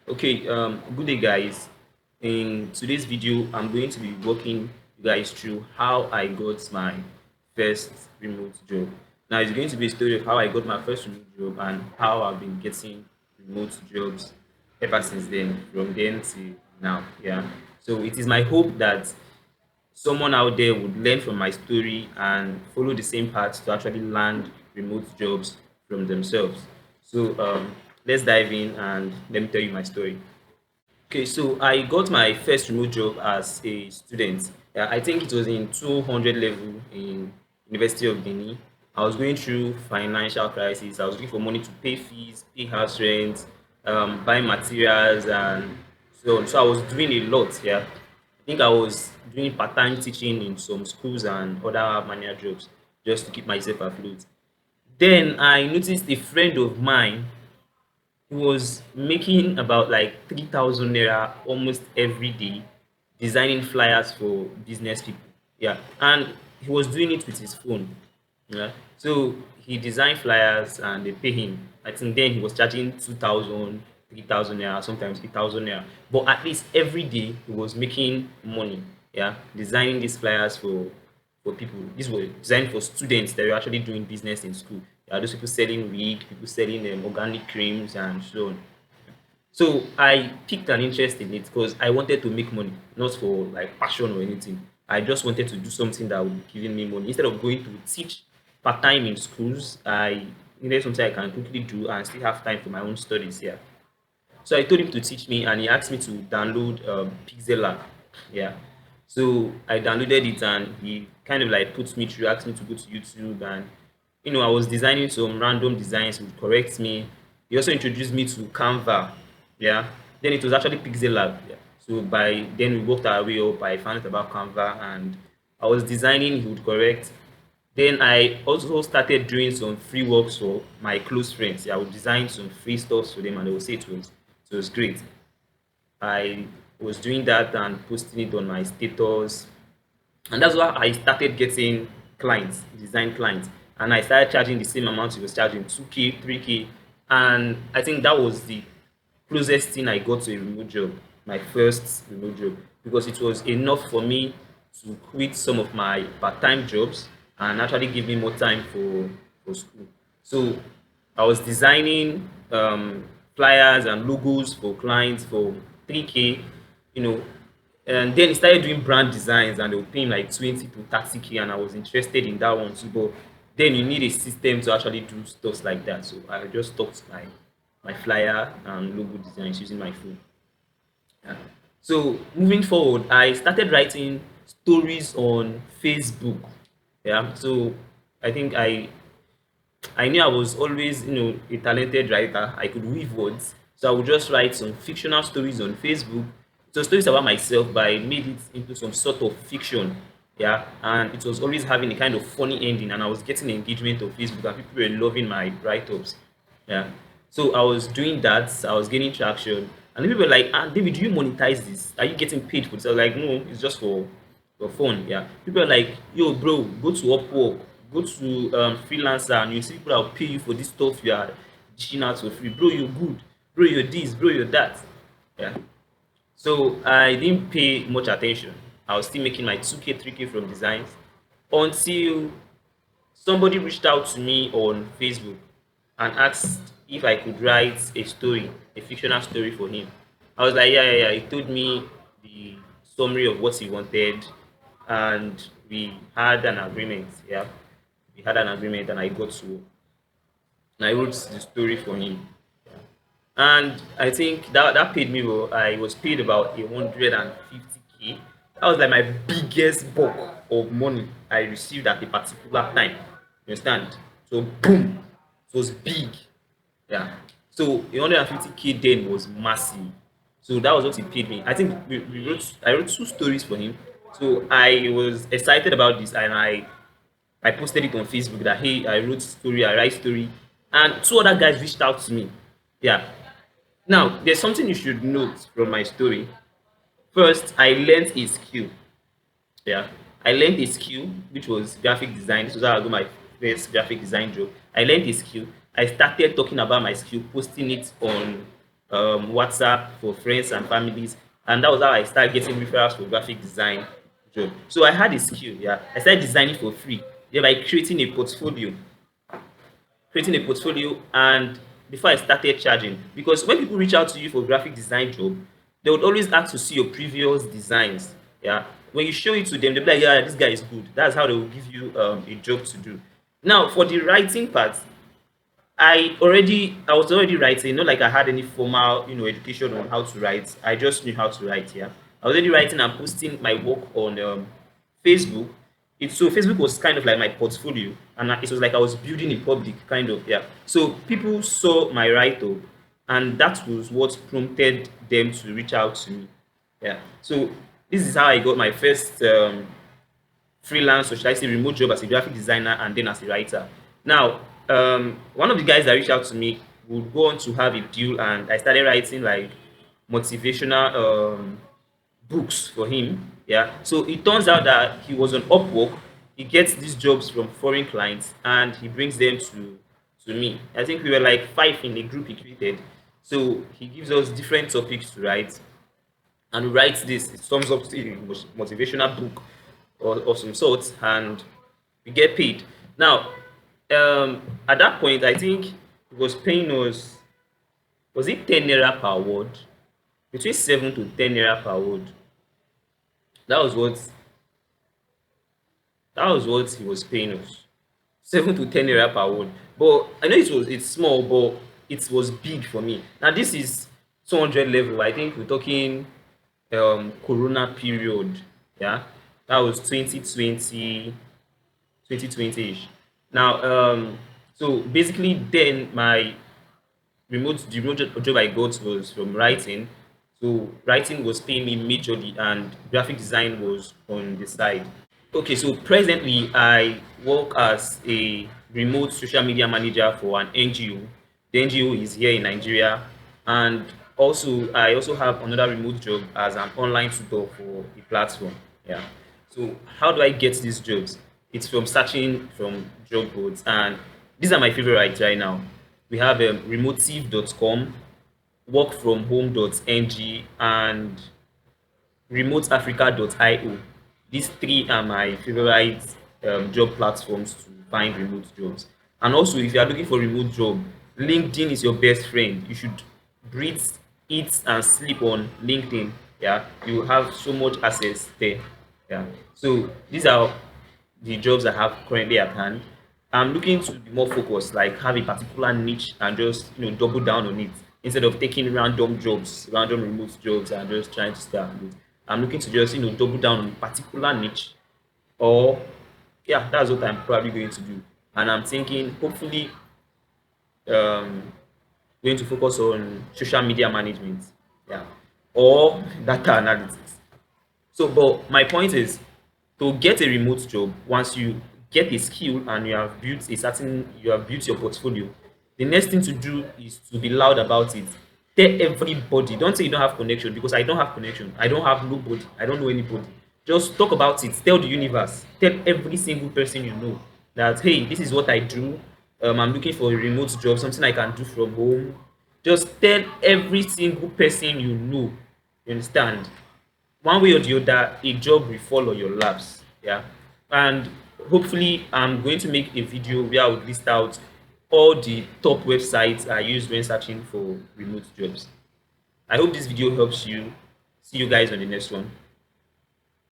Okay, good day, guys. In today's video, I'm going to be walking you guys through how I got my first remote job. Now, it's going to be a story of how I got my first remote job and how I've been getting remote jobs ever since then, from then to now. Yeah. So it is my hope that someone out there would learn from my story and follow the same path to actually land remote jobs from themselves. So let's dive in and let me tell you my story. Okay, so I got my first remote job as a student. Yeah, I think it was in 200 level in University of Benin. I was going through financial crisis. I was looking for money to pay fees, pay house rent, buy materials, and so on. So I was doing a lot. Yeah, I think I was doing part-time teaching in some schools and other manual jobs just to keep myself afloat. Then I noticed a friend of mine, he was making about like 3,000 naira almost every day designing flyers for business people. Yeah, and he was doing it with his phone. Yeah, so he designed flyers and they pay him. I think then he was charging 2,000, 3,000 naira, sometimes 8,000 naira. But at least every day he was making money. Yeah, designing these flyers for people. These were designed for students that were actually doing business in school. Those people selling wig, people selling organic creams and so on. So I picked an interest in it because I wanted to make money, not for like passion or anything. I just wanted to do something that would be giving me money. Instead of going to teach part time in schools, I needed something I can quickly do and still have time for my own studies here. So I told him to teach me, and he asked me to download Pixel Lab. Yeah. So I downloaded it, and he kind of like put me through, asked me to go to YouTube, and I was designing some random designs. He would correct me. He also introduced me to Canva. Yeah. Then it was actually Pixel Lab. Yeah. So by then we worked our way up. I found out about Canva, and I was designing. He would correct. Then I also started doing some free works for my close friends. Yeah, I would design some free stuff for them and they would say it was great. I was doing that and posting it on my status. And that's why I started getting clients, design clients. And I started charging the same amount he was charging, 2K, 3K. And I think that was the closest thing I got to a remote job, my first remote job, because it was enough for me to quit some of my part-time jobs and actually give me more time for school. So I was designing flyers and logos for clients for 3K, you know, and then he started doing brand designs and they were paying like 20 to 30K, and I was interested in that one too. But then you need a system to actually do stuff like that. So I just stopped my flyer and logo designs using my phone. Yeah. So moving forward, I started writing stories on Facebook. Yeah. So I think I knew I was always, a talented writer. I could weave words. So I would just write some fictional stories on Facebook. So stories about myself, but I made it into some sort of fiction. Yeah. And it was always having a kind of funny ending. And I was getting engagement on Facebook and people were loving my write-ups. Yeah. So I was doing that. I was gaining traction. And people were like, David, do you monetize this? Are you getting paid for this? I was like, no, it's just for fun. Yeah. People are like, yo, bro, go to Upwork, go to freelancer, and you see people that will pay you for this stuff you are dishing out for free. Bro, you're good. Bro, you're this. Bro, you're that. Yeah. So I didn't pay much attention. I was still making my 2K, 3K from designs until somebody reached out to me on Facebook and asked if I could write a story, a fictional story for him. I was like, yeah, yeah, yeah. He told me the summary of what he wanted, and we had an agreement. Yeah, we had an agreement, and I got to work. And I wrote the story for him. And I think that paid me well. I was paid about 150K. That was like my biggest bulk of money I received at a particular time. You understand? So boom, it was big. Yeah. So 150K then was massive. So that was what he paid me. I think I wrote two stories for him. So I was excited about this, and I posted it on Facebook that hey, I wrote story, I write story, and two other guys reached out to me. Yeah. Now, there's something you should note from my story. First, I learned a skill. Yeah, I learned a skill which was graphic design. This was how I got my first graphic design job. I learned a skill. I started talking about my skill, posting it on WhatsApp for friends and families, and that was how I started getting referrals for graphic design job. So I had a skill, yeah. I started designing for free, thereby creating a portfolio, and before I started charging, because when people reach out to you for graphic design job, they would always ask to see your previous designs. Yeah, when you show it to them, they'll be like, yeah, this guy is good. That's how they will give you a job to do. Now for the writing part, I was already writing, not like I had any formal, education on how to write. I just knew how to write, yeah. I was already writing and posting my work on Facebook. So Facebook was kind of like my portfolio, and it was like I was building a public kind of, yeah. So people saw my write up, and that was what prompted them to reach out to me. Yeah. So this is how I got my first freelance, or should I say remote job, as a graphic designer and then as a writer. Now, one of the guys that reached out to me would go on to have a deal, and I started writing like motivational books for him. Yeah. So it turns out that he was on Upwork. He gets these jobs from foreign clients and he brings them to me. I think we were like five in a group he created. So he gives us different topics to write, and writes this. It sums up to a motivational book of some sort, and we get paid. Now, at that point, I think it was paying us, was it 10 naira per word? Between 7 to 10 naira per word. That was what he was paying us. 7 to 10 naira per word. But I know it's small, but it was big for me. Now this is 200 level. I think we're talking corona period. Yeah, that was 2020, 2020ish. Now so basically then my the remote job I got was from writing. So writing was paying me majorly, and graphic design was on the side. Okay, so presently I work as a remote social media manager for an NGO. The NGO is here in Nigeria, and also I also have another remote job as an online tutor for a platform. Yeah. So how do I get these jobs? It's from searching from job boards, and these are my favorites right now. We have remotive.com, workfromhome.ng, and remoteafrica.io. These three are my favorite job platforms to find remote jobs. And also, if you are looking for a remote job, LinkedIn is your best friend. You should breathe, eat, and sleep on LinkedIn. Yeah, you have so much access there. Yeah. So these are the jobs I have currently at hand. I'm looking to be more focused, like have a particular niche and just double down on it instead of taking random jobs, random remote jobs, and just trying to stay at it. I'm looking to just double down on a particular niche, or yeah, that's what I'm probably going to do. And I'm thinking hopefully um going to focus on social media management, yeah, or data analytics. So, but my point is, to get a remote job, once you get a skill and you have built your portfolio, the next thing to do is to be loud about it. Tell everybody. Don't say you don't have connection, because I don't have connection. I don't have nobody. I don't know anybody. Just talk about it. Tell the universe. Tell every single person you know that, hey, this is what I do. I'm looking for a remote job, something I can do from home. Just tell every single person you know. You understand? One way or the other, a job will fall on your laps. Yeah. And hopefully I'm going to make a video where I would list out all the top websites I use when searching for remote jobs. I hope this video helps you. See you guys on the next one.